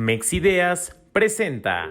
Mexideas presenta.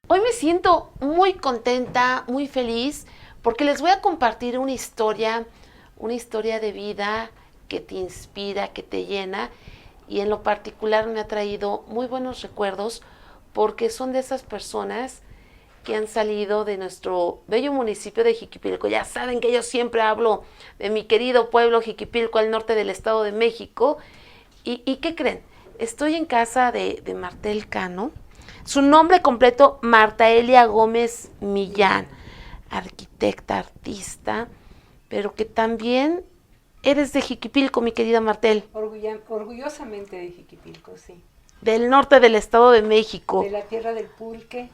Hoy me siento muy contenta, muy feliz, porque les voy a compartir una historia de vida que te inspira, que te llena, y en lo particular me ha traído muy buenos recuerdos, porque son de esas personas que han salido de nuestro bello municipio de Jiquipilco. Ya saben que yo siempre hablo de mi querido pueblo Jiquipilco, al norte del Estado de México. ¿Y qué creen? Estoy en casa de Martel Cano. Su nombre completo, Marta Elia Gómez Millán, arquitecta, artista, pero que también eres de Jiquipilco, mi querida Martel. Orgullosamente de Jiquipilco, sí. Del norte del Estado de México. De la tierra del pulque.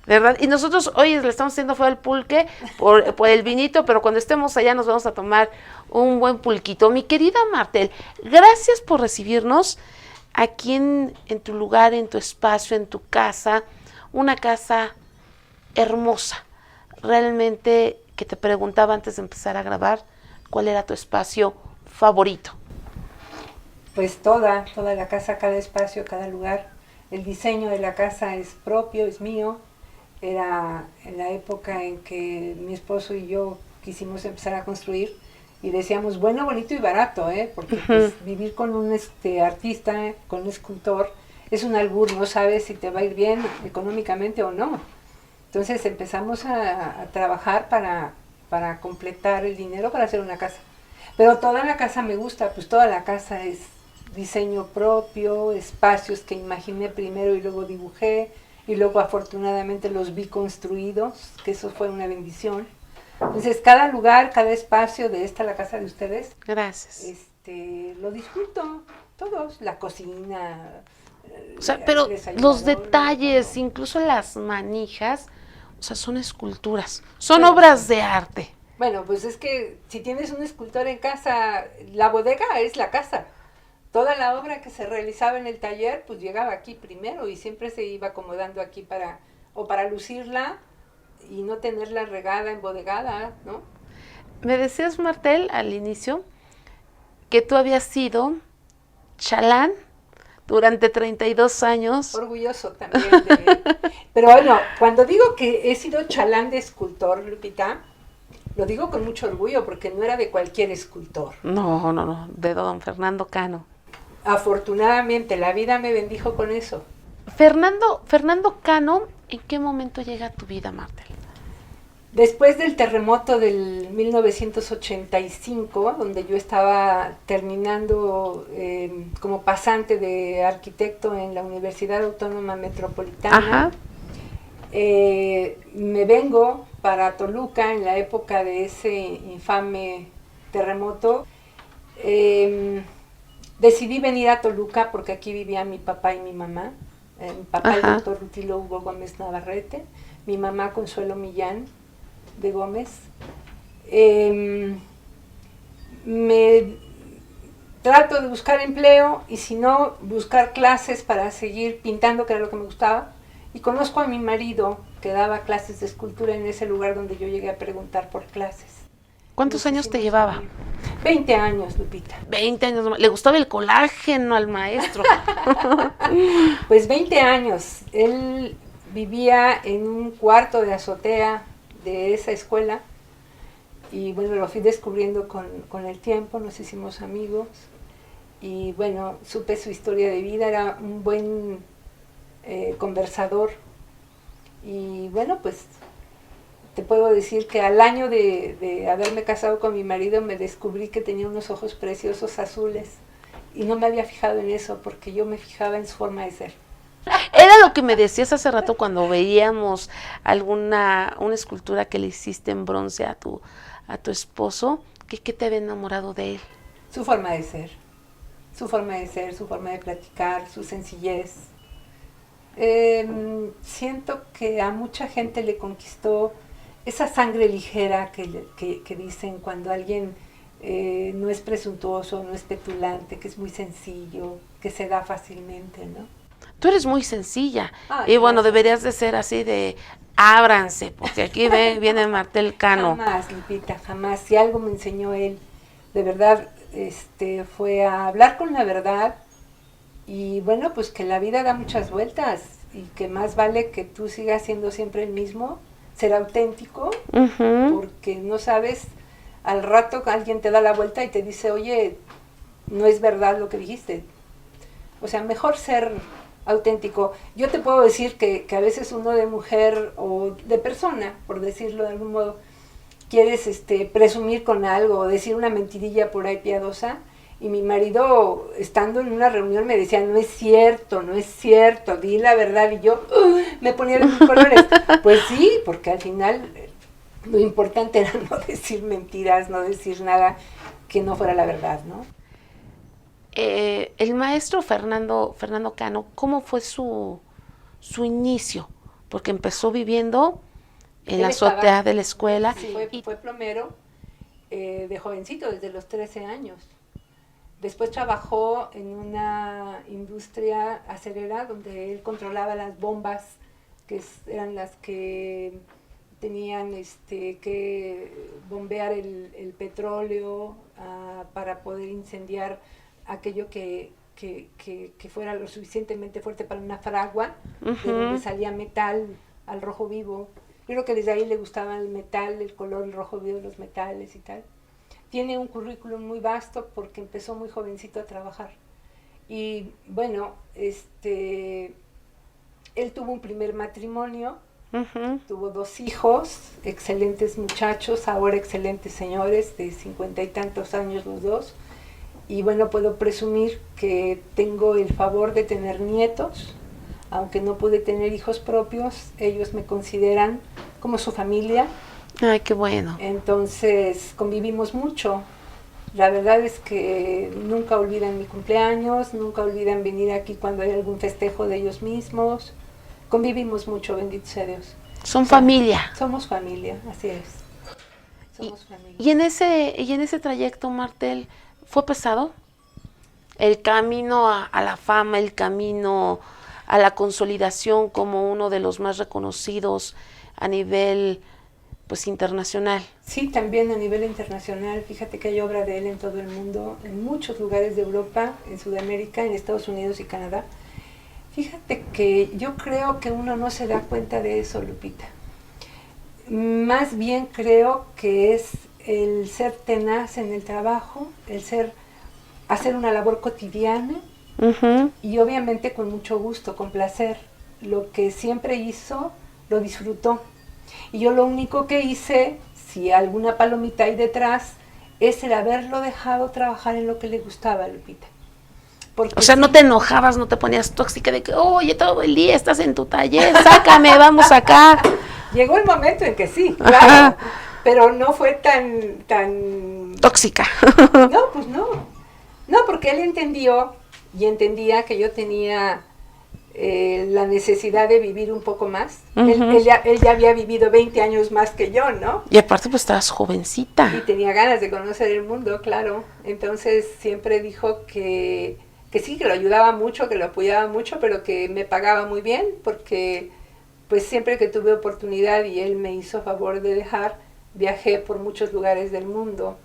¿Verdad? Y nosotros hoy le estamos haciendo fue al pulque por el vinito, pero cuando estemos allá nos vamos a tomar un buen pulquito. Mi querida Martel, gracias por recibirnos aquí en tu lugar, en tu espacio, en tu casa, una casa hermosa. Realmente que te preguntaba antes de empezar a grabar, ¿cuál era tu espacio favorito? Pues toda la casa, cada espacio, cada lugar. El diseño de la casa es propio, es mío. Era en la época en que mi esposo y yo quisimos empezar a construir y decíamos bueno, bonito y barato, porque pues, vivir con un artista, con un escultor, es un albur, no sabes si te va a ir bien económicamente o no. Entonces empezamos a trabajar para completar el dinero para hacer una casa. Pero toda la casa me gusta, pues toda la casa es diseño propio, espacios que imaginé primero y luego dibujé, y luego afortunadamente los vi construidos, que eso fue una bendición. Entonces cada lugar, cada espacio de la casa de ustedes, gracias, lo disfruto, todos, la cocina, o sea, pero los detalles, incluso las manijas, o sea, son esculturas, son obras de arte. Bueno, pues es que si tienes un escultor en casa, la bodega es la casa. Toda la obra que se realizaba en el taller, pues llegaba aquí primero y siempre se iba acomodando aquí para lucirla y no tenerla regada, embodegada, ¿no? Me decías, Martel, al inicio, que tú habías sido chalán durante 32 años. Orgulloso también. Pero bueno, cuando digo que he sido chalán de escultor, Lupita, lo digo con mucho orgullo porque no era de cualquier escultor. No, de don Fernando Cano. Afortunadamente, la vida me bendijo con eso. Fernando Cano, ¿en qué momento llega a tu vida, Martel? Después del terremoto del 1985, donde yo estaba terminando como pasante de arquitecto en la Universidad Autónoma Metropolitana, me vengo para Toluca en la época de ese infame terremoto. Decidí venir a Toluca porque aquí vivían mi papá y mi mamá. Mi papá, el doctor Rutilo Hugo Gómez Navarrete, mi mamá Consuelo Millán de Gómez. Me trato de buscar empleo y si no, buscar clases para seguir pintando, que era lo que me gustaba. Y conozco a mi marido que daba clases de escultura en ese lugar donde yo llegué a preguntar por clases. ¿Cuántos años te llevaba? 20 años, Lupita. 20 años. Le gustaba el colágeno al maestro. Pues 20 años. Él vivía en un cuarto de azotea de esa escuela y bueno, lo fui descubriendo con el tiempo, nos hicimos amigos y bueno, supe su historia de vida, era un buen conversador y bueno, pues te puedo decir que al año de haberme casado con mi marido me descubrí que tenía unos ojos preciosos azules y no me había fijado en eso porque yo me fijaba en su forma de ser. Era lo que me decías hace rato cuando veíamos una escultura que le hiciste en bronce a tu esposo, que ¿qué te había enamorado de él? Su forma de ser, su forma de ser, su forma de platicar, su sencillez. Siento que a mucha gente le conquistó esa sangre ligera que dicen cuando alguien no es presuntuoso, no es petulante, que es muy sencillo, que se da fácilmente, ¿no? Tú eres muy sencilla. Ay, Y bueno, gracias. deberías de ser así de ábranse, porque aquí viene Martel Cano. Jamás, Lupita, jamás. Si algo me enseñó él, de verdad, fue a hablar con la verdad y bueno, pues que la vida da muchas vueltas y que más vale que tú sigas siendo siempre el mismo, ser auténtico, Ujú. porque no sabes, al rato alguien te da la vuelta y te dice, oye, no es verdad lo que dijiste. O sea, mejor ser auténtico. Yo te puedo decir que a veces uno de mujer o de persona, por decirlo de algún modo, quieres presumir con algo o decir una mentirilla por ahí piadosa, y mi marido, estando en una reunión, me decía, no es cierto, di la verdad, y yo me ponía de mil colores. Pues sí, porque al final lo importante era no decir mentiras, no decir nada que no fuera la verdad, ¿no? El maestro Fernando Cano, ¿cómo fue su inicio? Porque empezó viviendo en la Él estaba- azotea de la escuela. Sí, fue plomero de jovencito, desde los 13 años. Después trabajó en una industria acerera donde él controlaba las bombas, eran las que tenían que bombear el petróleo para poder incendiar aquello que fuera lo suficientemente fuerte para una fragua, de donde salía metal al rojo vivo. Yo creo que desde ahí le gustaba el metal, el color, el rojo vivo de los metales y tal. Tiene un currículum muy vasto porque empezó muy jovencito a trabajar. Y bueno, él tuvo un primer matrimonio, tuvo 2 hijos, excelentes muchachos, ahora excelentes señores, de 50 y tantos años los dos. Y bueno, puedo presumir que tengo el favor de tener nietos, aunque no pude tener hijos propios, ellos me consideran como su familia. Ay, qué bueno. Entonces convivimos mucho. La verdad es que nunca olvidan mi cumpleaños, nunca olvidan venir aquí cuando hay algún festejo de ellos mismos. Convivimos mucho, bendito sea Dios. Son familia. Somos familia, así es. Somos familia. Y en ese trayecto, Martel, ¿fue pesado? El camino a la fama, el camino a la consolidación como uno de los más reconocidos a nivel pues internacional. Sí, también a nivel internacional. Fíjate que hay obra de él en todo el mundo, en muchos lugares de Europa, en Sudamérica, en Estados Unidos y Canadá. Fíjate que yo creo que uno no se da cuenta de eso, Lupita. Más bien creo que es el ser tenaz en el trabajo, hacer una labor cotidiana y obviamente con mucho gusto, con placer. Lo que siempre hizo, lo disfrutó. Y yo lo único que hice, si alguna palomita hay detrás, es el haberlo dejado trabajar en lo que le gustaba, Lupita. Porque o sea, no te enojabas, no te ponías tóxica de que, oye, todo el día estás en tu taller, sácame, vamos acá. Llegó el momento en que sí, claro, pero no fue tan... Tóxica. No, pues no. No, porque él entendió y entendía que yo tenía la necesidad de vivir un poco más. Él ya había vivido 20 años más que yo, ¿no? Y aparte pues estabas jovencita. Y tenía ganas de conocer el mundo, claro. Entonces siempre dijo que sí, que lo ayudaba mucho, que lo apoyaba mucho, pero que me pagaba muy bien, porque pues siempre que tuve oportunidad y él me hizo favor de dejar, viajé por muchos lugares del mundo.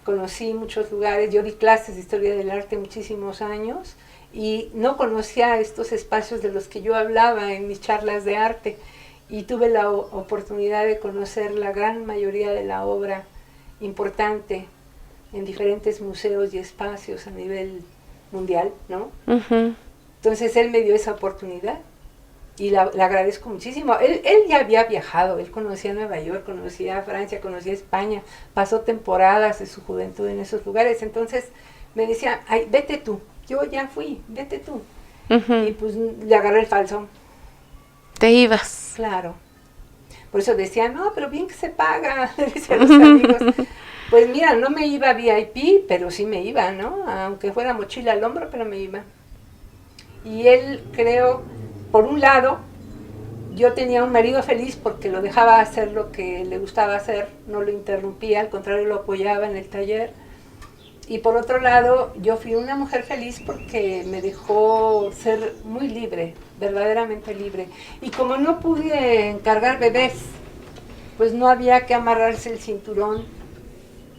Conocí muchos lugares, yo di clases de historia del arte muchísimos años y no conocía estos espacios de los que yo hablaba en mis charlas de arte y tuve la oportunidad de conocer la gran mayoría de la obra importante en diferentes museos y espacios a nivel mundial, ¿no? Entonces él me dio esa oportunidad y le agradezco muchísimo. Él ya había viajado, él conocía Nueva York, conocía Francia, conocía España, pasó temporadas de su juventud en esos lugares, entonces me decía, ay, vete tú, yo ya fui, vete tú. Y pues le agarré el falso. Te ibas. Claro. Por eso decía, no, pero bien que se paga, le decía a los amigos. Pues mira, no me iba VIP, pero sí me iba, ¿no? Aunque fuera mochila al hombro, pero me iba. Y él, creo, por un lado, yo tenía un marido feliz porque lo dejaba hacer lo que le gustaba hacer, no lo interrumpía, al contrario lo apoyaba en el taller. Y por otro lado, yo fui una mujer feliz porque me dejó ser muy libre, verdaderamente libre. Y como no pude encargar bebés, pues no había que amarrarse el cinturón,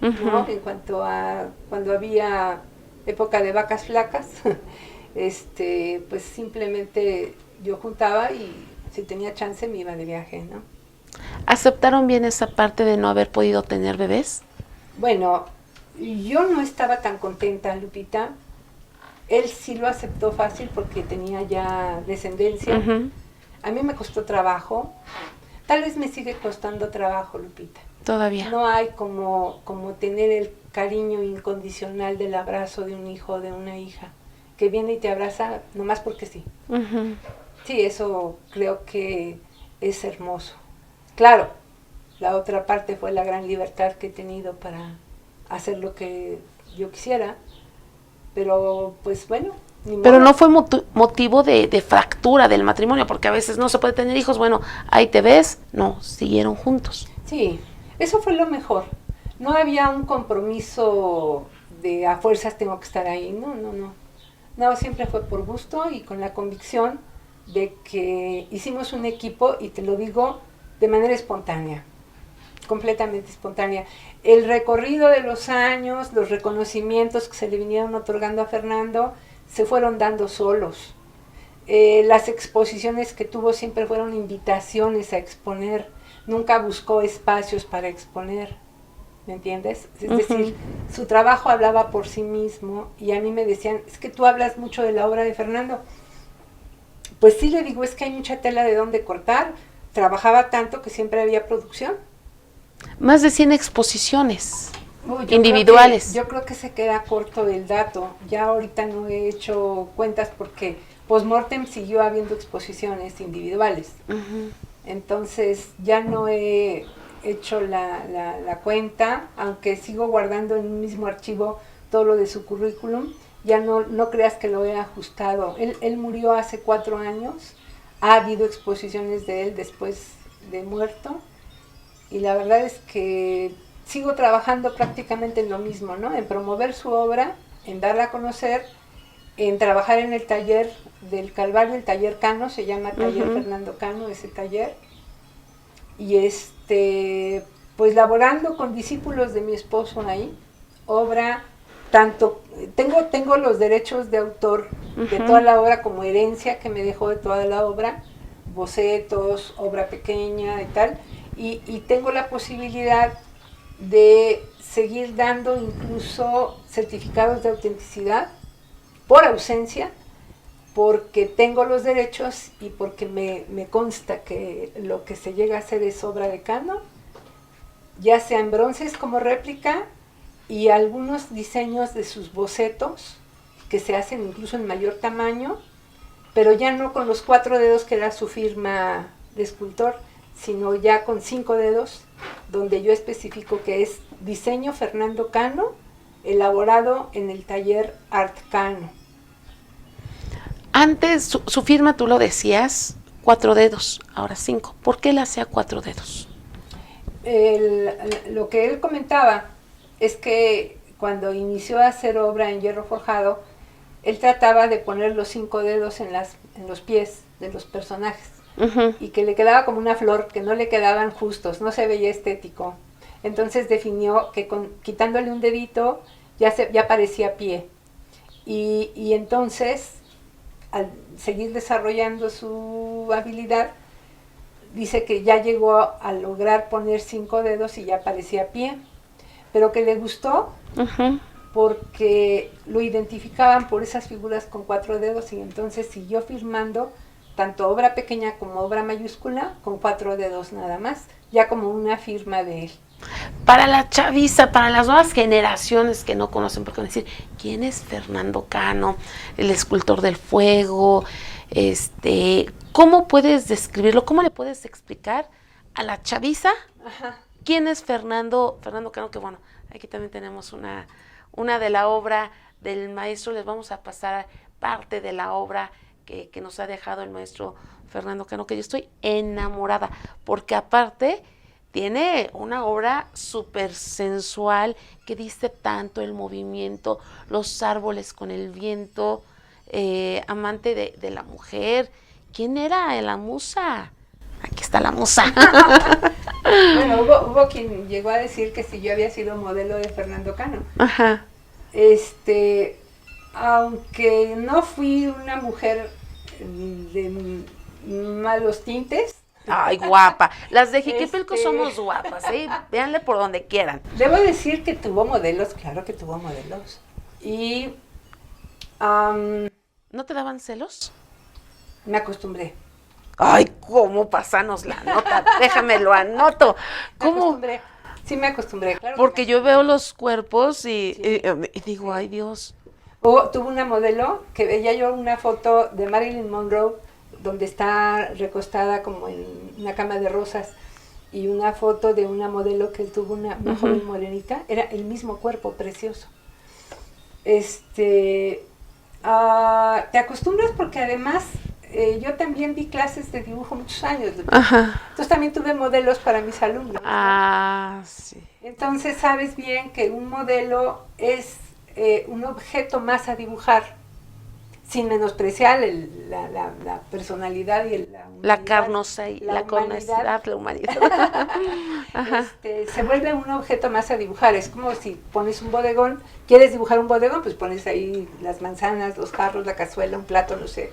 ¿no? En cuanto a cuando había época de vacas flacas, pues simplemente yo juntaba y si tenía chance me iba de viaje, ¿no? ¿Aceptaron bien esa parte de no haber podido tener bebés? Bueno, yo no estaba tan contenta, Lupita. Él sí lo aceptó fácil porque tenía ya descendencia. A mí me costó trabajo. Tal vez me sigue costando trabajo, Lupita. Todavía. No hay como tener el cariño incondicional del abrazo de un hijo o de una hija, que viene y te abraza nomás porque sí. Sí, eso creo que es hermoso. Claro, la otra parte fue la gran libertad que he tenido para hacer lo que yo quisiera, pero pues bueno. Pero no fue motivo de fractura del matrimonio, porque a veces no se puede tener hijos, bueno, ahí te ves, no, siguieron juntos. Sí, eso fue lo mejor. No había un compromiso de a fuerzas tengo que estar ahí, no, siempre fue por gusto y con la convicción de que hicimos un equipo, y te lo digo de manera espontánea, completamente espontánea. El recorrido de los años, los reconocimientos que se le vinieron otorgando a Fernando, se fueron dando solos. Las exposiciones que tuvo siempre fueron invitaciones a exponer, nunca buscó espacios para exponer, ¿me entiendes? Es decir, su trabajo hablaba por sí mismo, y a mí me decían, es que tú hablas mucho de la obra de Fernando. Pues sí, le digo, es que hay mucha tela de dónde cortar. Trabajaba tanto que siempre había producción. Más de 100 exposiciones individuales. Yo creo que se queda corto el dato. Ya ahorita no he hecho cuentas porque post-mortem siguió habiendo exposiciones individuales. Entonces ya no he hecho la cuenta, aunque sigo guardando en un mismo archivo todo lo de su currículum. Ya no creas que lo he ajustado. Él murió hace 4 años. Ha habido exposiciones de él después de muerto. Y la verdad es que sigo trabajando prácticamente en lo mismo, ¿no? En promover su obra, en darla a conocer, en trabajar en el taller del Calvario, el taller Cano, se llama Taller Fernando Cano, ese taller. Y pues laborando con discípulos de mi esposo ahí, obra, tanto, tengo los derechos de autor de toda la obra como herencia que me dejó de toda la obra, bocetos, obra pequeña y tal. Y tengo la posibilidad de seguir dando incluso certificados de autenticidad por ausencia, porque tengo los derechos y porque me consta que lo que se llega a hacer es obra de Cano, ya sea en bronces como réplica, y algunos diseños de sus bocetos que se hacen incluso en mayor tamaño, pero ya no con los 4 dedos que era su firma de escultor, sino ya con 5 dedos, donde yo especifico que es diseño Fernando Cano, elaborado en el taller Art Cano. Antes su firma, tú lo decías, 4 dedos, ahora 5. ¿Por qué la hacía 4 dedos? Lo que él comentaba es que cuando inició a hacer obra en hierro forjado, él trataba de poner los 5 dedos en los pies de los personajes. Y que le quedaba como una flor, que no le quedaban justos, no se veía estético. Entonces definió que quitándole un dedito ya parecía pie. Y entonces, al seguir desarrollando su habilidad, dice que ya llegó a lograr poner 5 dedos y ya parecía pie. Pero que le gustó porque lo identificaban por esas figuras con 4 dedos, y entonces siguió firmando tanto obra pequeña como obra mayúscula, con 4 dedos nada más, ya como una firma de él. Para la chaviza, para las nuevas generaciones que no conocen, porque van a decir, ¿quién es Fernando Cano, el escultor del fuego? ¿Cómo puedes describirlo? ¿Cómo le puedes explicar a la chaviza quién es Fernando Cano? Que bueno, aquí también tenemos una de la obra del maestro. Les vamos a pasar parte de la obra que nos ha dejado el maestro Fernando Cano, que yo estoy enamorada, porque aparte tiene una obra súper sensual que dice tanto el movimiento, los árboles con el viento, amante de la mujer. ¿Quién era la musa? Aquí está la musa. Bueno, hubo quien llegó a decir que si yo había sido modelo de Fernando Cano. Ajá. Aunque no fui una mujer de malos tintes. Ay, guapa. Las de Jiquipilco somos guapas, ¿eh? Véanle por donde quieran. Debo decir que tuvo modelos, claro que tuvo modelos. Y ¿no te daban celos? me acostumbré. Ay, ¿cómo? Pasanos la nota, déjame lo anoto. ¿Cómo? Sí, me acostumbré, claro. Porque yo veo los cuerpos y digo, ay, Dios. Tuve una modelo que veía yo una foto de Marilyn Monroe donde está recostada como en una cama de rosas, y una foto de una modelo que tuvo una joven morenita. Era el mismo cuerpo, precioso. Te acostumbras porque además yo también di clases de dibujo muchos años. Entonces también tuve modelos para mis alumnos, ¿no? Sí. Entonces sabes bien que un modelo es un objeto más a dibujar, sin menospreciar la personalidad y la carnosidad, la humanidad. Se vuelve un objeto más a dibujar. Es como si pones un bodegón, quieres dibujar un bodegón, pues pones ahí las manzanas, los jarros, la cazuela, un plato, no sé.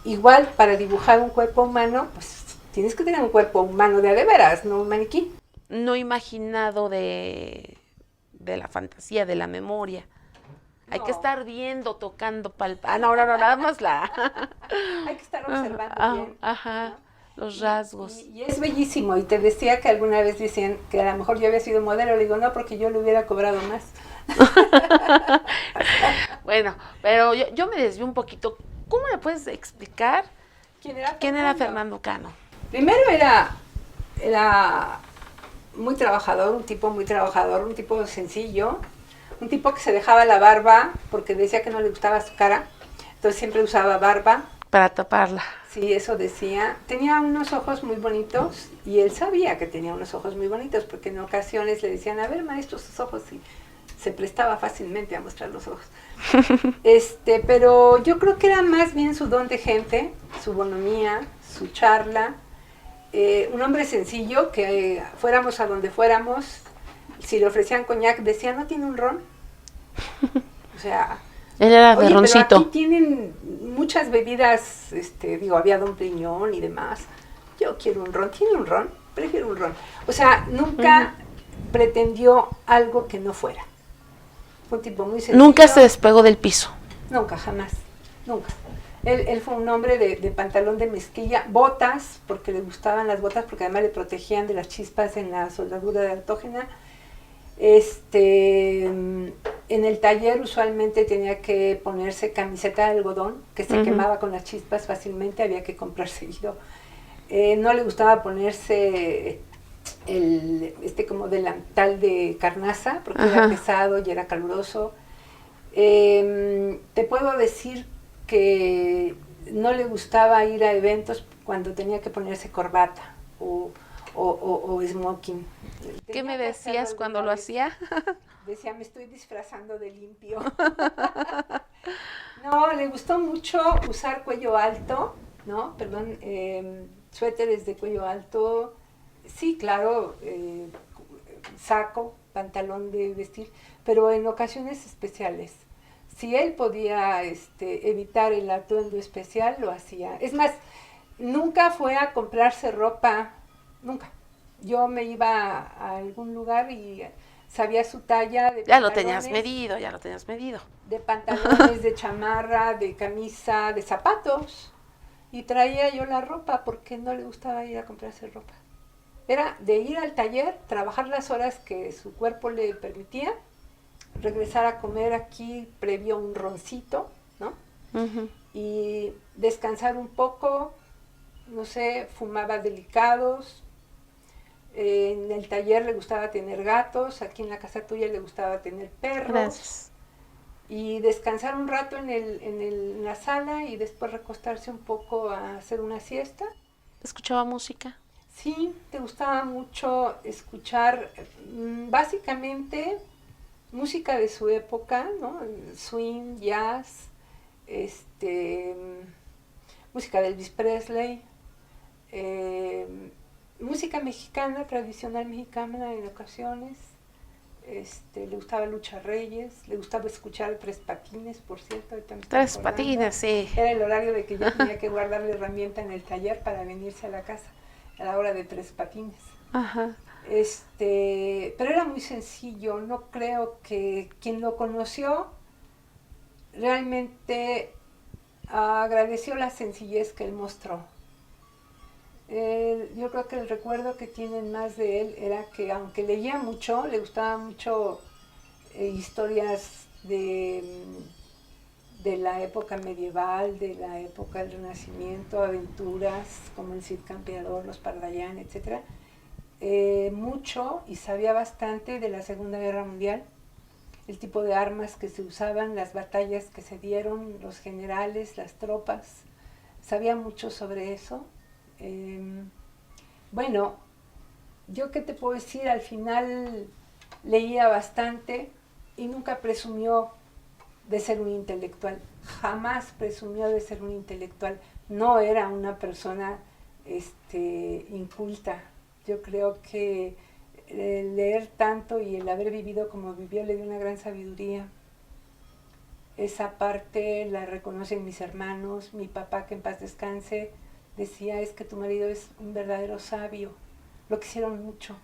Igual, para dibujar un cuerpo humano, pues tienes que tener un cuerpo humano de veras, no un maniquí. No imaginado de la fantasía, de la memoria. Hay que estar viendo, tocando, palpando. No, nada más Hay que estar observando bien. ¿no? Los rasgos. Y es bellísimo. Y te decía que alguna vez decían que a lo mejor yo había sido modelo. Le digo, no, porque yo le hubiera cobrado más. Bueno, pero yo me desvío un poquito. ¿Cómo le puedes explicar quién era Fernando Cano? Primero era muy trabajador, un tipo sencillo, un tipo que se dejaba la barba porque decía que no le gustaba su cara, entonces siempre usaba barba. Para taparla. Sí, eso decía. Tenía unos ojos muy bonitos y él sabía que tenía unos ojos muy bonitos porque en ocasiones le decían, a ver, maestro, sus ojos, y se prestaba fácilmente a mostrar los ojos. Pero yo creo que era más bien su don de gente, su bonomía, su charla. Un hombre sencillo, que fuéramos a donde fuéramos, si le ofrecían coñac, decía, ¿no tiene un ron? O sea, él era de roncito. Pero aquí tienen muchas bebidas, había Don Priñón y demás. Yo quiero un ron. ¿Tiene un ron? Prefiero un ron. O sea, nunca pretendió algo que no fuera. Fue un tipo muy sencillo. Nunca se despegó del piso. Nunca, jamás. Nunca. Él fue un hombre de pantalón de mezclilla, botas, porque le gustaban las botas, porque además le protegían de las chispas en la soldadura de altógena. En el taller usualmente tenía que ponerse camiseta de algodón, que se quemaba con las chispas fácilmente, había que comprar seguido. No le gustaba ponerse como delantal de carnaza, porque era pesado y era caluroso. Te puedo decir que no le gustaba ir a eventos cuando tenía que ponerse corbata o smoking. ¿Qué me decías cuando lo hacía? Decía, me estoy disfrazando de limpio. No, le gustó mucho usar cuello alto, ¿no? Perdón, suéteres de cuello alto. Sí, claro, saco, pantalón de vestir, pero en ocasiones especiales. Si él podía evitar el atuendo especial, lo hacía. Es más, nunca fue a comprarse ropa, nunca. Yo me iba a algún lugar y sabía su talla. Ya lo tenías medido. De pantalones, de chamarra, de camisa, de zapatos. y traía yo la ropa porque no le gustaba ir a comprarse ropa. Era de ir al taller, trabajar las horas que su cuerpo le permitía, regresar a comer aquí previo un roncito, ¿no? Ujú. Y descansar un poco, no sé, fumaba delicados. En el taller le gustaba tener gatos, aquí en la casa tuya le gustaba tener perros. Gracias. Y descansar un rato en la sala y después recostarse un poco a hacer una siesta. ¿Escuchaba música? Sí, te gustaba mucho escuchar básicamente música de su época, ¿no? Swing, jazz, este, música de Elvis Presley, eh, música mexicana, tradicional mexicana en ocasiones. Le gustaba Lucha Reyes, le gustaba escuchar Tres Patines, por cierto. Ahorita me estoy Tres acordando. Patines, sí. Era el horario de que yo tenía que guardar la herramienta en el taller para venirse a la casa, a la hora de Tres Patines. Ajá. Pero era muy sencillo, no creo que quien lo conoció realmente agradeció la sencillez que él mostró. Yo creo que el recuerdo que tienen más de él era que aunque leía mucho, le gustaban mucho historias de la época medieval, de la época del Renacimiento, aventuras como el Cid Campeador, los Pardallán, etc. Mucho y sabía bastante de la Segunda Guerra Mundial, el tipo de armas que se usaban, las batallas que se dieron, los generales, las tropas. Sabía mucho sobre eso. Bueno, yo qué te puedo decir, al final leía bastante y nunca presumió de ser un intelectual, jamás presumió de ser un intelectual, no era una persona inculta. Yo creo que el leer tanto y el haber vivido como vivió le dio una gran sabiduría. Esa parte la reconocen mis hermanos, mi papá, que en paz descanse, decía, es que tu marido es un verdadero sabio. Lo quisieron mucho.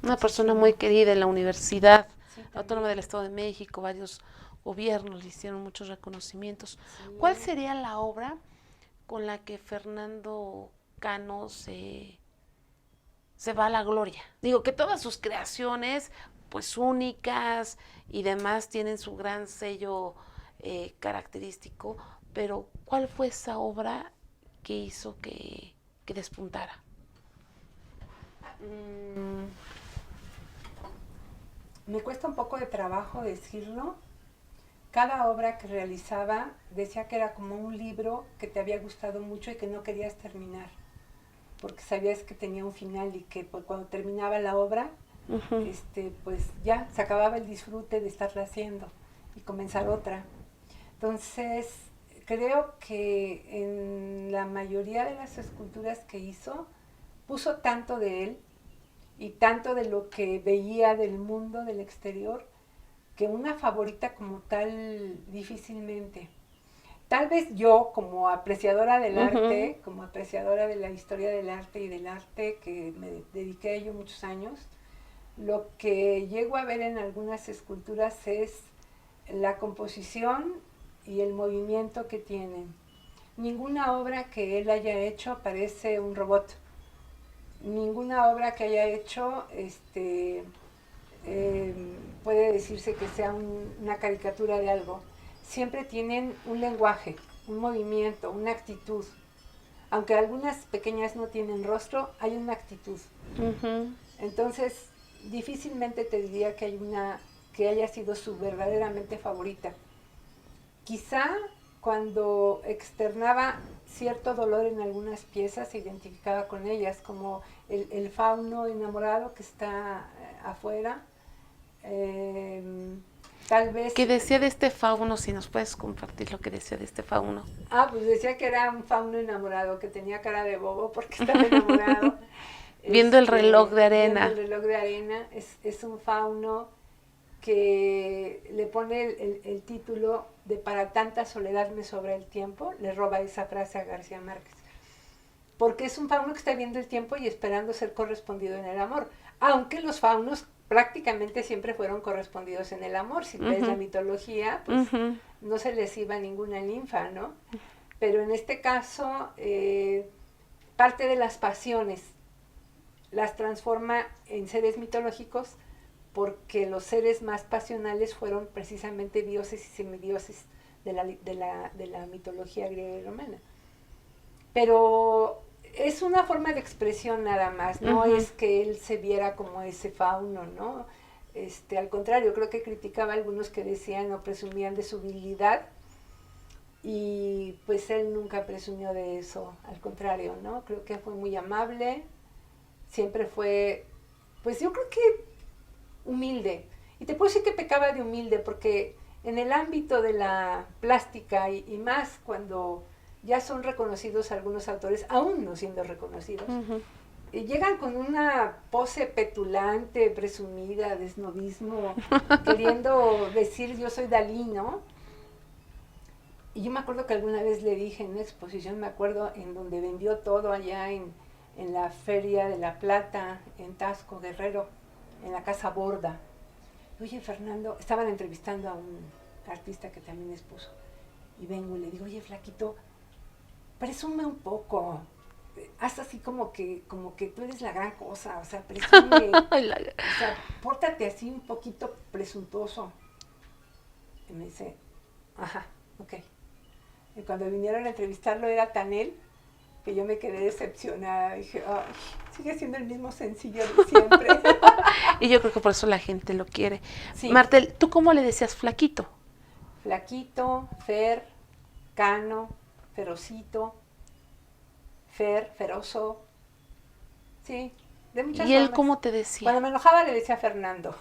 Una persona muy querida en la Universidad Sí, Autónoma del también. Estado de México, varios gobiernos le hicieron muchos reconocimientos. Sí. ¿Cuál sería la obra con la que Fernando Cano se va a la gloria? Digo que todas sus creaciones, pues únicas y demás, tienen su gran sello característico, pero ¿cuál fue esa obra que hizo que despuntara? Me cuesta un poco de trabajo decirlo. Cada obra que realizaba decía que era como un libro que te había gustado mucho y que no querías terminar, porque sabías que tenía un final y que pues, cuando terminaba la obra, Uh-huh. pues ya se acababa el disfrute de estarla haciendo y comenzar otra. Entonces, creo que en la mayoría de las esculturas que hizo, puso tanto de él y tanto de lo que veía del mundo, del exterior, que una favorita como tal difícilmente. Tal vez yo, como apreciadora del arte, como apreciadora de la historia del arte y del arte, que me dediqué a ello muchos años, lo que llego a ver en algunas esculturas es la composición y el movimiento que tienen. Ninguna obra que él haya hecho parece un robot. Ninguna obra que haya hecho puede decirse que sea una caricatura de algo. Siempre tienen un lenguaje, un movimiento, una actitud. Aunque algunas pequeñas no tienen rostro, hay una actitud. Uh-huh. Entonces, difícilmente te diría que hay una que haya sido su verdaderamente favorita. Quizá cuando externaba cierto dolor en algunas piezas se identificaba con ellas, como el fauno enamorado que está afuera. Tal vez... ¿Qué decía de este fauno? Si nos puedes compartir lo que decía de este fauno. Pues decía que era un fauno enamorado, que tenía cara de bobo porque estaba enamorado. Viendo el reloj de arena. Viendo el reloj de arena. Es un fauno que le pone el título de Para tanta soledad me sobra el tiempo. Le roba esa frase a García Márquez. Porque es un fauno que está viendo el tiempo y esperando ser correspondido en el amor. Aunque los faunos prácticamente siempre fueron correspondidos en el amor. Si ves la mitología, pues no se les iba ninguna ninfa, ¿no? pero en este caso parte de las pasiones las transforma en seres mitológicos porque los seres más pasionales fueron precisamente dioses y semidioses de la mitología griega y romana. Pero es una forma de expresión nada más, no es que él se viera como ese fauno, ¿no? Al contrario, creo que criticaba a algunos que decían o presumían de su virilidad, y pues él nunca presumió de eso, al contrario, ¿no? Creo que fue muy amable, siempre fue, pues yo creo que humilde. Y te puedo decir que pecaba de humilde, porque en el ámbito de la plástica, y más cuando ya son reconocidos algunos autores, aún no siendo reconocidos, y llegan con una pose petulante, presumida, de snobismo, queriendo decir yo soy Dalí, ¿no? Y yo me acuerdo que alguna vez le dije en una exposición, me acuerdo, en donde vendió todo allá en la Feria de la Plata, en Tasco, Guerrero, en la Casa Borda. Oye, Fernando, estaban entrevistando a un artista que también es puso, y vengo y le digo, oye, flaquito, presume un poco, haz así como que tú eres la gran cosa, o sea, presume, o sea, pórtate así un poquito presuntuoso. Y me dice, ajá, ok. Y cuando vinieron a entrevistarlo era tan él que yo me quedé decepcionada. Dije, ay, sigue siendo el mismo sencillo de siempre. Y yo creo que por eso la gente lo quiere. Sí. Martel, ¿tú cómo le decías flaquito? Flaquito, Fer, Cano, Ferocito, Ferozo. Sí, de muchas ¿Y él formas. cómo te decía? Cuando me enojaba le decía Fernando.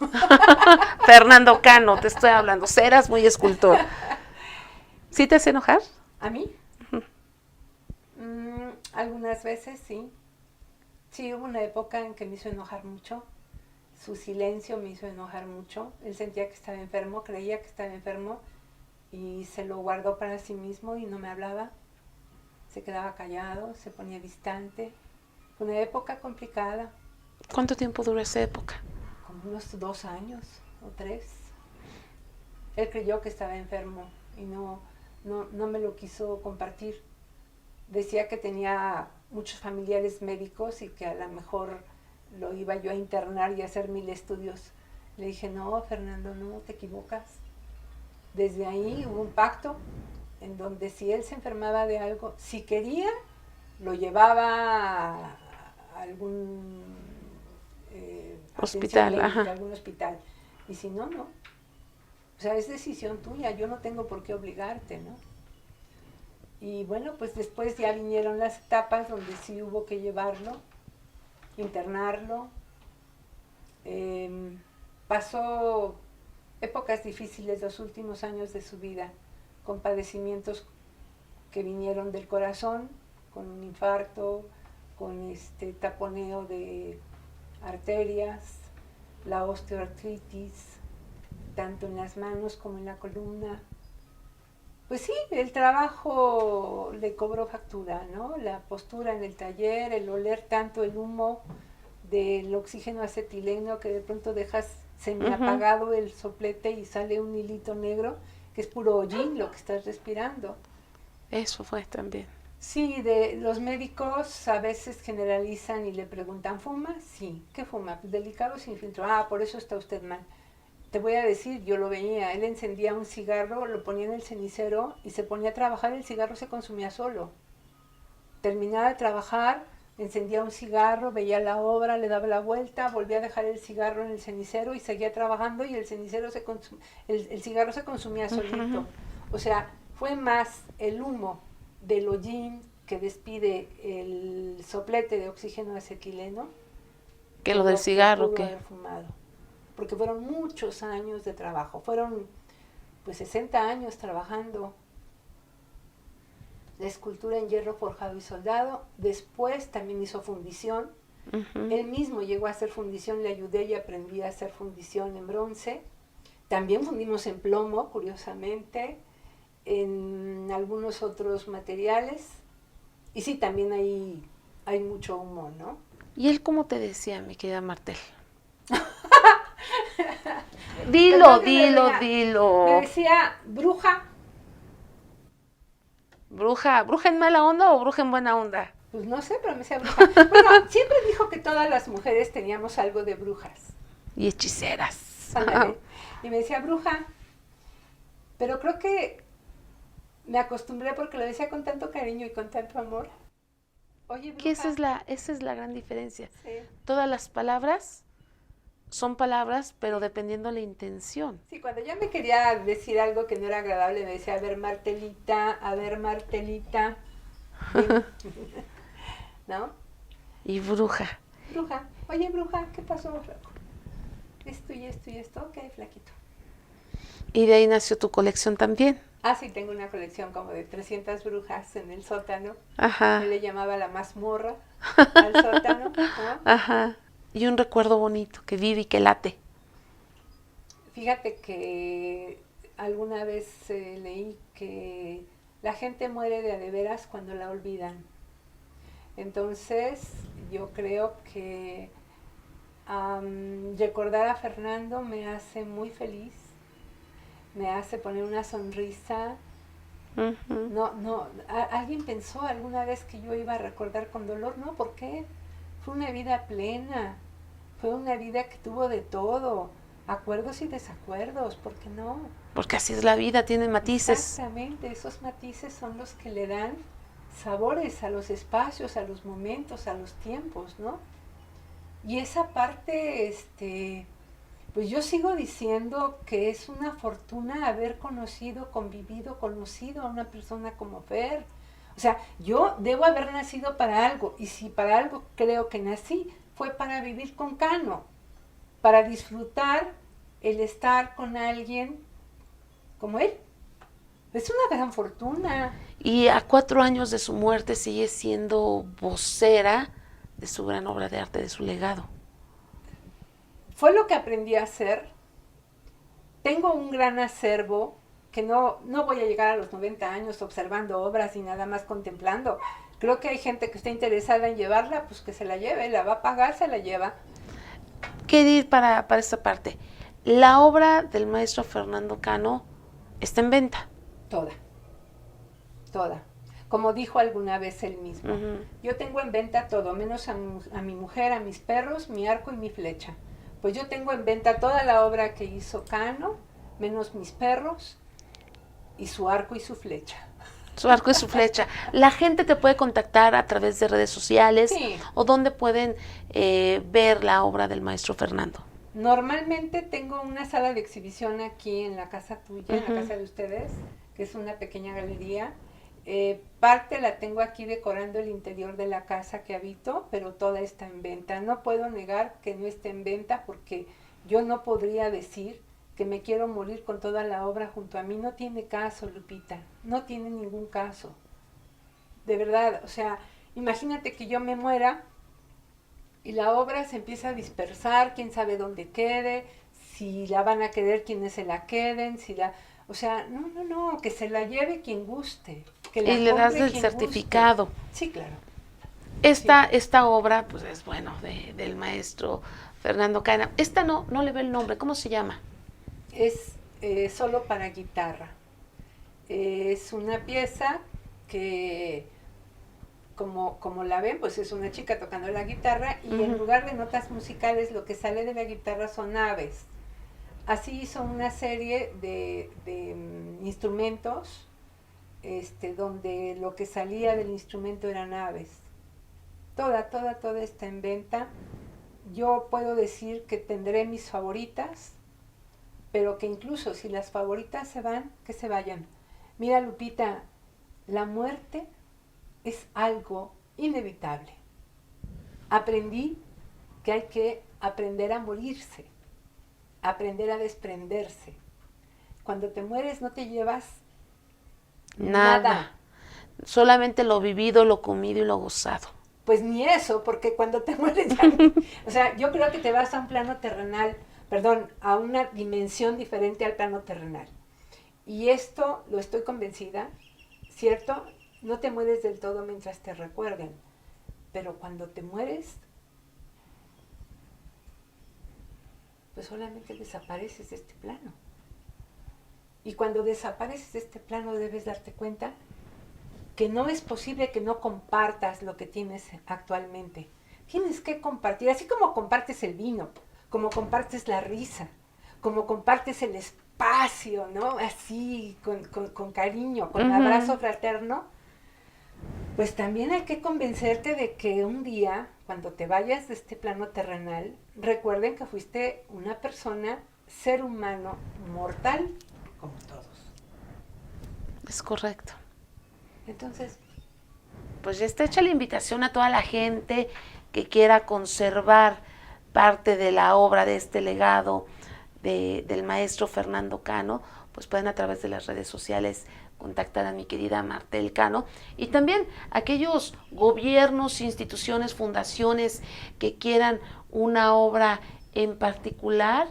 Fernando Cano, te estoy hablando. Eras muy escultor. ¿Sí te hace enojar? ¿A mí? Algunas veces, sí. Sí, hubo una época en que me hizo enojar mucho. Su silencio me hizo enojar mucho. Él sentía que estaba enfermo, creía que estaba enfermo, y se lo guardó para sí mismo y no me hablaba. Se quedaba callado, se ponía distante. Fue una época complicada. ¿Cuánto tiempo duró esa época? Como unos 2 años o 3. Él creyó que estaba enfermo y no me lo quiso compartir. Decía que tenía muchos familiares médicos y que a lo mejor lo iba yo a internar y a hacer 1000 estudios. Le dije, no, Fernando, no, te equivocas. Desde ahí hubo un pacto en donde si él se enfermaba de algo, si quería, lo llevaba a algún hospital, médica, algún hospital. Y si no, no. O sea, es decisión tuya, yo no tengo por qué obligarte, ¿no? Y bueno, pues después ya vinieron las etapas donde sí hubo que llevarlo, internarlo. Pasó épocas difíciles los últimos años de su vida, con padecimientos que vinieron del corazón, con un infarto, con taponeo de arterias, la osteoartritis, tanto en las manos como en la columna. Pues sí, el trabajo le cobró factura, ¿no? La postura en el taller, el oler tanto el humo del oxígeno acetileno que de pronto dejas semiapagado el soplete y sale un hilito negro, que es puro hollín lo que estás respirando. Eso fue también. Sí, los médicos a veces generalizan y le preguntan, ¿fuma? Sí. ¿Qué fuma? Pues delicado sin filtro. Ah, por eso está usted mal. Te voy a decir, yo lo veía, él encendía un cigarro, lo ponía en el cenicero y se ponía a trabajar, el cigarro se consumía solo. Terminaba de trabajar, encendía un cigarro, veía la obra, le daba la vuelta, volvía a dejar el cigarro en el cenicero y seguía trabajando, y el cigarro se consumía solito. O sea, fue más el humo del hollín que despide el soplete de oxígeno acetileno que lo del cigarro que haber fumado. Porque fueron muchos años de trabajo, fueron pues 60 años trabajando la escultura en hierro forjado y soldado. Después también hizo fundición. Él mismo llegó a hacer fundición, le ayudé y aprendí a hacer fundición en bronce. También fundimos en plomo, curiosamente, en algunos otros materiales. Y sí, también hay mucho humo, ¿no? ¿Y él cómo te decía, mi querida Martel? Dilo. Me decía bruja, ¿Bruja, bruja en mala onda o bruja en buena onda? Pues no sé, pero me decía bruja. Bueno, siempre dijo que todas las mujeres teníamos algo de brujas. Y hechiceras. Ándale. Y me decía bruja. Pero creo que me acostumbré porque lo decía con tanto cariño y con tanto amor. Oye, bruja. Que esa es la gran diferencia. Sí. Todas las palabras son palabras, pero dependiendo la intención. Sí, cuando yo me quería decir algo que no era agradable, me decía, a ver, Martelita. ven". ¿No? Y bruja. Bruja, oye, bruja, ¿qué pasó, flaco? Esto y esto y esto, ok, flaquito. Y de ahí nació tu colección también. Ah, sí, tengo una colección como de 300 brujas en el sótano. Ajá. Yo le llamaba la mazmorra al sótano, ¿no? Ajá. Y un recuerdo bonito que vive y que late. Fíjate que alguna vez leí que la gente muere de veras cuando la olvidan. Entonces, yo creo que recordar a Fernando me hace muy feliz, me hace poner una sonrisa. Ujú. Alguien pensó alguna vez que yo iba a recordar con dolor, ¿no? ¿Por qué? Fue una vida plena, fue una vida que tuvo de todo, acuerdos y desacuerdos, ¿por qué no? Porque así es la vida, tiene matices. Exactamente, esos matices son los que le dan sabores a los espacios, a los momentos, a los tiempos, ¿no? Y esa parte, pues yo sigo diciendo que es una fortuna haber conocido a una persona como Fer. O sea, yo debo haber nacido para algo, y si para algo creo que nací, fue para vivir con Cano, para disfrutar el estar con alguien como él. Es una gran fortuna. Y a 4 años de su muerte sigue siendo vocera de su gran obra de arte, de su legado. Fue lo que aprendí a hacer. Tengo un gran acervo que no voy a llegar a los 90 años observando obras y nada más contemplando. Creo que hay gente que está interesada en llevarla, pues que se la lleve, la va a pagar, se la lleva. Quiero ir para esta parte. La obra del maestro Fernando Cano está en venta. Toda, toda. Como dijo alguna vez él mismo. Ujú. Yo tengo en venta todo, menos a mi mujer, a mis perros, mi arco y mi flecha. Pues yo tengo en venta toda la obra que hizo Cano, menos mis perros y su arco y su flecha. Su arco y su flecha. La gente te puede contactar a través de redes sociales. Sí. O donde pueden ver la obra del maestro Fernando. Normalmente tengo una sala de exhibición aquí en la casa tuya, en Ujú. la casa de ustedes, que es una pequeña galería. Parte la tengo aquí decorando el interior de la casa que habito, pero toda está en venta. No puedo negar que no esté en venta porque yo no podría decir que me quiero morir con toda la obra junto a mí. No tiene caso, Lupita, no tiene ningún caso. De verdad, o sea, imagínate que yo me muera y la obra se empieza a dispersar, quién sabe dónde quede, si la van a querer quienes se la queden, o sea, no, que se la lleve quien guste. Que la Y le das compre el quien certificado. guste. Sí, claro. Esta obra, pues es bueno, del maestro Fernando Cano. Esta no le ve el nombre. ¿Cómo se llama? Es solo para guitarra. Es una pieza que, como la ven, pues es una chica tocando la guitarra y en lugar de notas musicales lo que sale de la guitarra son aves. Así hizo una serie de instrumentos donde lo que salía del instrumento eran aves. Toda está en venta. Yo puedo decir que tendré mis favoritas, pero que incluso si las favoritas se van, que se vayan. Mira, Lupita, la muerte es algo inevitable. Aprendí que hay que aprender a morirse, aprender a desprenderse. Cuando te mueres no te llevas nada. Solamente lo vivido, lo comido y lo gozado. Pues ni eso, porque cuando te mueres ya, o sea, yo creo que te vas a un plano terrenal, a una dimensión diferente al plano terrenal. Y esto lo estoy convencida, ¿cierto? No te mueres del todo mientras te recuerden, pero cuando te mueres, pues solamente desapareces de este plano. Y cuando desapareces de este plano debes darte cuenta que no es posible que no compartas lo que tienes actualmente. Tienes que compartir, así como compartes el vino, como compartes la risa, como compartes el espacio, ¿no? Así, con cariño, con abrazo fraterno, pues también hay que convencerte de que un día, cuando te vayas de este plano terrenal, recuerden que fuiste una persona, ser humano, mortal, como todos. Es correcto. Entonces, Pues ya está hecha la invitación a toda la gente que quiera conservar parte de la obra, de este legado del maestro Fernando Cano, pues pueden a través de las redes sociales contactar a mi querida Martel Cano, y también aquellos gobiernos, instituciones, fundaciones que quieran una obra en particular,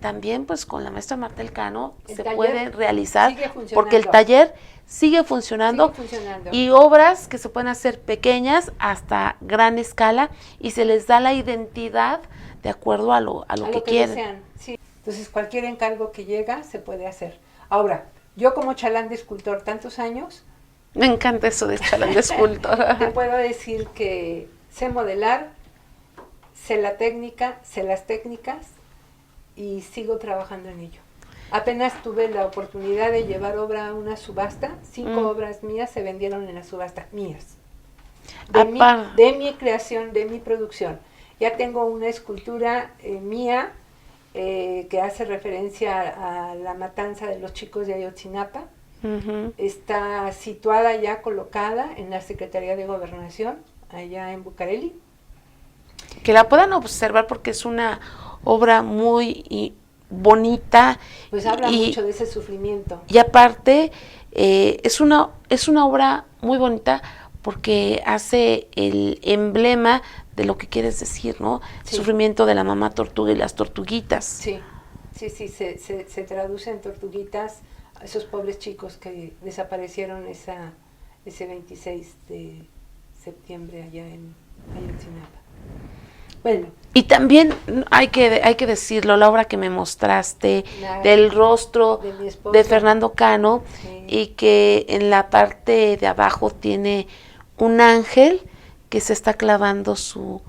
también pues con la maestra Martel Cano se puede realizar, porque el taller sigue funcionando, y obras que se pueden hacer pequeñas hasta gran escala, y se les da la identidad de acuerdo a lo que quieren. Desean. Sí. Entonces cualquier encargo que llega se puede hacer. Ahora, yo como chalán de escultor tantos años, me encanta eso de chalán de escultor. Te puedo decir que sé modelar, sé la técnica, sé las técnicas y sigo trabajando en ello. Apenas tuve la oportunidad de llevar obra a una subasta, 5 obras mías se vendieron en la subasta, mías. De mi creación, de mi producción. Ya tengo una escultura mía que hace referencia a la matanza de los chicos de Ayotzinapa. Está situada ya, colocada en la Secretaría de Gobernación, allá en Bucareli. Que la puedan observar porque es una obra muy bonita. Pues habla mucho de ese sufrimiento. Y aparte, es una obra muy bonita porque hace el emblema de lo que quieres decir, ¿no? Sí. El sufrimiento de la mamá tortuga y las tortuguitas. Sí, se traduce en tortuguitas a esos pobres chicos que desaparecieron ese 26 de septiembre allá en Ayotzinapa. Bueno. Y también hay que decirlo, la obra que me mostraste del rostro de Fernando Cano, sí. Y que en la parte de abajo tiene un ángel que se está clavando su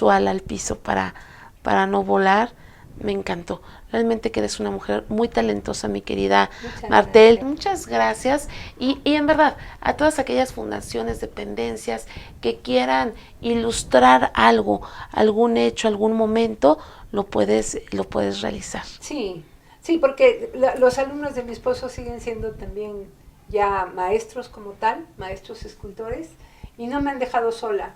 ala al piso para no volar, me encantó. Realmente que eres una mujer muy talentosa, mi querida Martel. Gracias. Muchas gracias. Y en verdad, a todas aquellas fundaciones, dependencias que quieran ilustrar algo, algún hecho, algún momento, lo puedes realizar. Sí, porque los alumnos de mi esposo siguen siendo también ya maestros como tal, maestros escultores, y no me han dejado sola.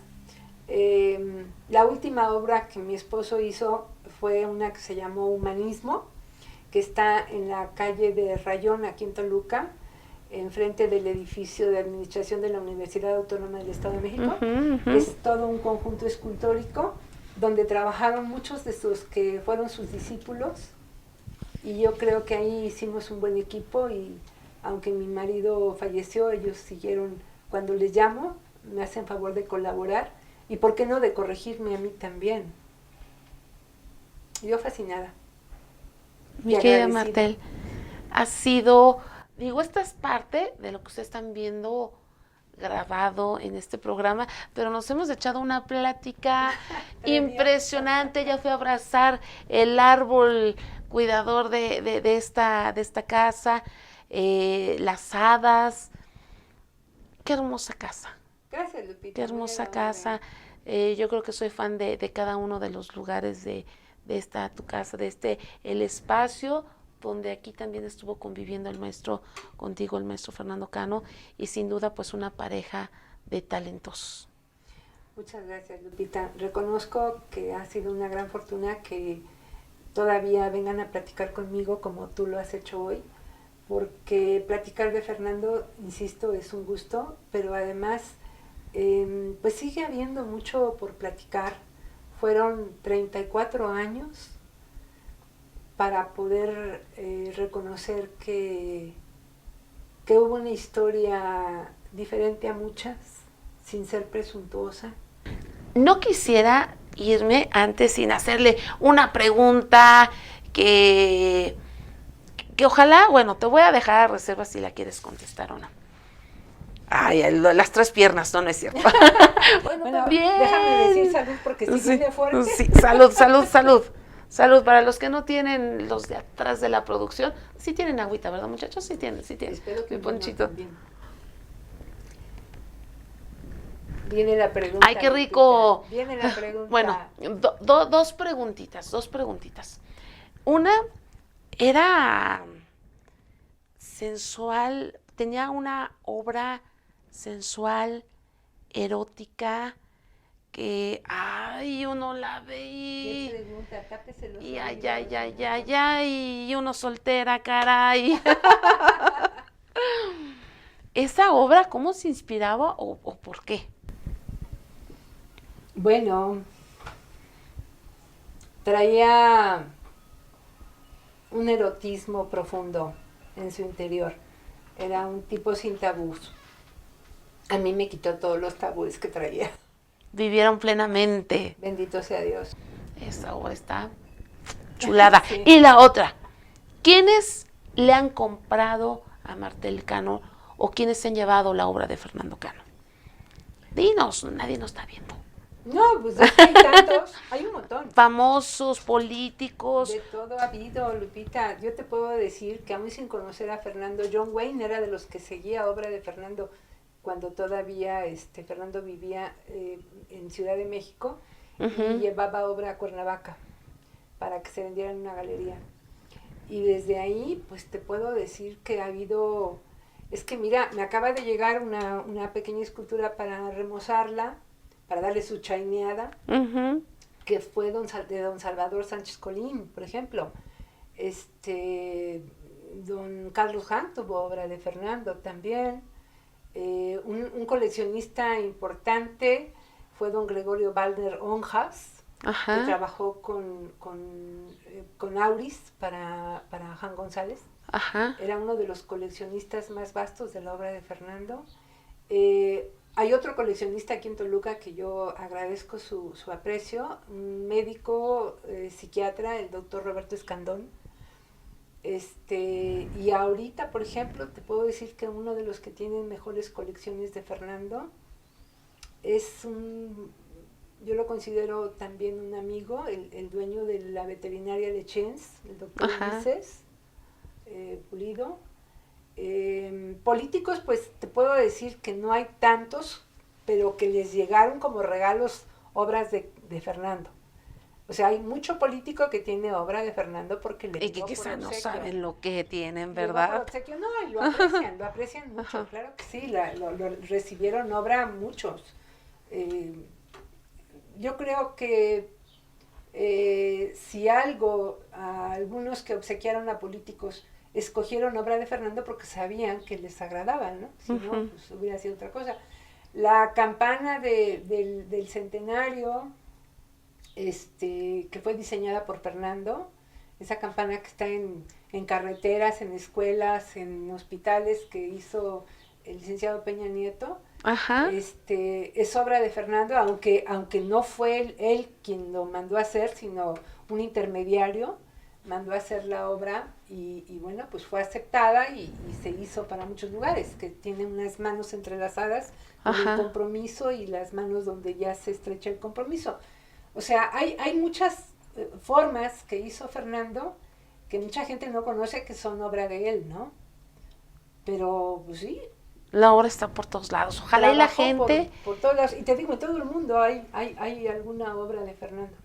La última obra que mi esposo hizo fue una que se llamó Humanismo, que está en la calle de Rayón, aquí en Toluca, enfrente del edificio de administración de la Universidad Autónoma del Estado de México. Es todo un conjunto escultórico donde trabajaron muchos de sus que fueron sus discípulos, y yo creo que ahí hicimos un buen equipo, y aunque mi marido falleció, ellos siguieron. Cuando les llamo me hacen favor de colaborar, y por qué no de corregirme a mí también. Yo fascinada. Mi querida Martel, ha sido, esta es parte de lo que ustedes están viendo grabado en este programa, pero nos hemos echado una plática impresionante. Ya fui a abrazar el árbol cuidador de esta casa, las hadas. Qué hermosa casa. Gracias, Lupita. Qué hermosa casa. Yo creo que soy fan de cada uno de los lugares de esta tu casa, el espacio donde aquí también estuvo conviviendo el maestro Fernando Cano, y sin duda pues una pareja de talentosos. Muchas gracias, Lupita. Reconozco que ha sido una gran fortuna que todavía vengan a platicar conmigo como tú lo has hecho hoy, porque platicar de Fernando, insisto, es un gusto, pero además pues sigue habiendo mucho por platicar. Fueron 34 años para poder reconocer que hubo una historia diferente a muchas, sin ser presuntuosa. No quisiera irme antes sin hacerle una pregunta que ojalá, te voy a dejar a reserva si la quieres contestar o no. Ay, las 3 piernas, no es cierto. Bueno, también. Déjame decir salud porque sí tiene fuerte. Sí, salud, salud, salud. Salud, para los que no tienen, los de atrás de la producción, sí tienen agüita, ¿verdad, muchachos? Sí tienen, sí tienen. Espero que mi ponchito. Viene la pregunta. ¡Ay, qué rico! Lupita. Viene la pregunta. Bueno, dos preguntitas. Una era sensual, tenía una obra sensual, erótica, que, ay, uno la ve y... ¿Qué pregunta? Tápese los Y oídos. y uno soltera, caray. ¿Esa obra cómo se inspiraba o por qué? Bueno, traía un erotismo profundo en su interior. Era un tipo sin tabús. A mí me quitó todos los tabúes que traía. Vivieron plenamente. Bendito sea Dios. Esa obra está chulada. Sí. Y la otra, ¿quiénes le han comprado a Martel Cano o quiénes se han llevado la obra de Fernando Cano? Dinos, nadie nos está viendo. No, pues es que hay tantos, hay un montón. Famosos, políticos. De todo ha habido, Lupita. Yo te puedo decir que aún sin conocer a Fernando, John Wayne era de los que seguía obra de Fernando cuando todavía Fernando vivía en Ciudad de México y llevaba obra a Cuernavaca para que se vendiera en una galería. Y desde ahí, pues te puedo decir que ha habido... Es que mira, me acaba de llegar una pequeña escultura para remozarla, para darle su chaineada, que fue de don Salvador Sánchez Colín, por ejemplo. Don Carlos Han tuvo obra de Fernando también. Un coleccionista importante fue don Gregorio Balder Onjas, que trabajó con Auris para Jan González. Ajá. Era uno de los coleccionistas más vastos de la obra de Fernando. Hay otro coleccionista aquí en Toluca que yo agradezco su aprecio, un médico psiquiatra, el doctor Roberto Escandón. Y ahorita, por ejemplo, te puedo decir que uno de los que tienen mejores colecciones de Fernando yo lo considero también un amigo, el dueño de la veterinaria Lechens, el doctor Ulises Pulido. Políticos, pues te puedo decir que no hay tantos, pero que les llegaron como regalos obras de Fernando. O sea, hay mucho político que tiene obra de Fernando porque le Y que llegó quizá por no obsequio. saben lo que tienen, Llegó por ¿verdad? obsequio. No, y lo aprecian mucho, claro que sí, lo recibieron obra muchos. Yo creo que si algo, a algunos que obsequiaron a políticos escogieron obra de Fernando porque sabían que les agradaba, ¿no? Si no, pues hubiera sido otra cosa. La campana del centenario, que fue diseñada por Fernando, esa campana que está en carreteras, en escuelas, en hospitales, que hizo el licenciado Peña Nieto, es obra de Fernando, aunque no fue él quien lo mandó a hacer, sino un intermediario mandó a hacer la obra y bueno, pues fue aceptada y se hizo para muchos lugares, que tiene unas manos entrelazadas con el compromiso y las manos donde ya se estrecha el compromiso. O sea, hay muchas formas que hizo Fernando que mucha gente no conoce que son obra de él, ¿no? Pero, pues sí. La obra está por todos lados. Ojalá y la gente... Por todos lados. Y te digo, en todo el mundo hay alguna obra de Fernando.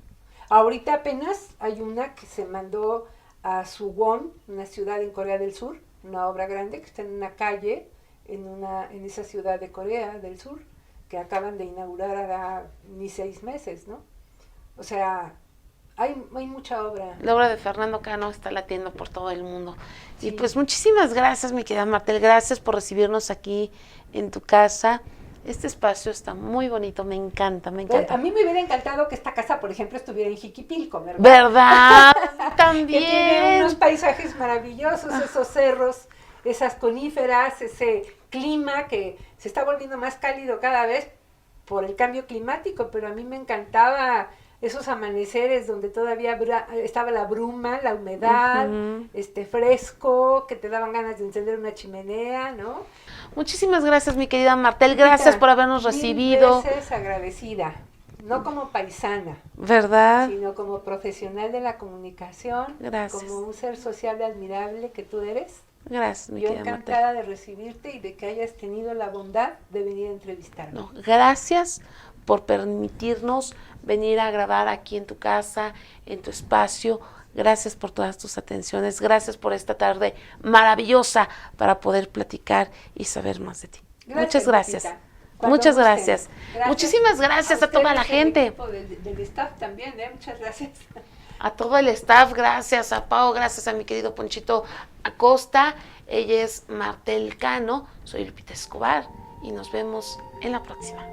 Ahorita apenas hay una que se mandó a Suwon, una ciudad en Corea del Sur, una obra grande que está en una calle en esa ciudad de Corea del Sur, que acaban de inaugurar ahora ni 6 meses, ¿no? O sea, hay mucha obra. La obra de Fernando Cano está latiendo por todo el mundo. Sí. Y pues muchísimas gracias, mi querida Martel. Gracias por recibirnos aquí en tu casa. Este espacio está muy bonito, me encanta, me encanta. A mí me hubiera encantado que esta casa, por ejemplo, estuviera en Jiquipilco, ¿verdad? ¿Verdad? También. Que tiene unos paisajes maravillosos, esos cerros, esas coníferas, ese clima que se está volviendo más cálido cada vez por el cambio climático, pero a mí me encantaba esos amaneceres donde todavía estaba la bruma, la humedad, fresco, que te daban ganas de encender una chimenea, ¿no? Muchísimas gracias, mi querida Martel. Gracias por habernos recibido. 1000 veces agradecida, no como paisana, ¿Verdad? sino como profesional de la comunicación, Gracias. como un ser social admirable que tú eres. Gracias, mi Yo querida Martel. encantada de recibirte y de que hayas tenido la bondad de venir a entrevistarme. No, gracias por permitirnos venir a grabar aquí en tu casa, en tu espacio. Gracias por todas tus atenciones. Gracias por esta tarde maravillosa para poder platicar y saber más de ti. Muchas gracias. Lupita. Cuando Muchas gusten. gracias. Muchísimas gracias a toda la ustedes, el gente. equipo del staff también, muchas gracias. A todo el staff, gracias a Pau, gracias a mi querido Ponchito Acosta. Ella es Martel Cano, soy Lupita Escobar y nos vemos en la próxima.